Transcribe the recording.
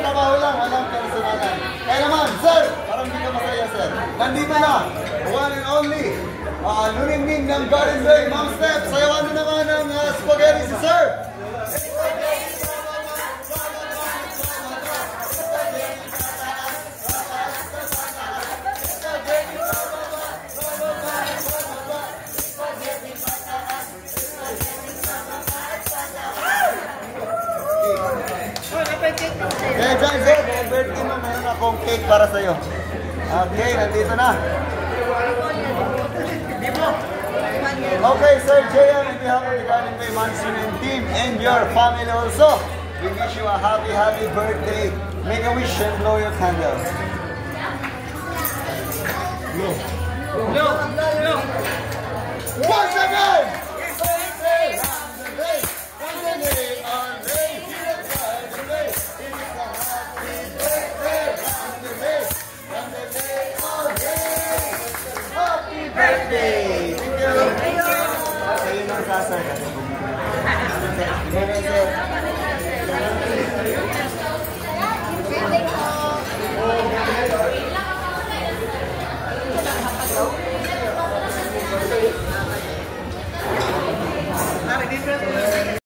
trabaho lang, walang personalan. Kaya naman, sir, parang hindi ka masaya, sir. Nandito na, one and only, luningning ng Garden Bay, Ma'am Steph. Sayawan na naman ng spaghetti si sir. Kaya dyan, sir, birthday mo, mayroon akong cake para sa'yo. Okay, nandito na. Okay, Sir Jayan, on behalf of the Garden Bay Monsoon and team and your family also, we wish you a happy, happy birthday. Make a wish and blow your candle. Blow. Blow. Blow. Once again!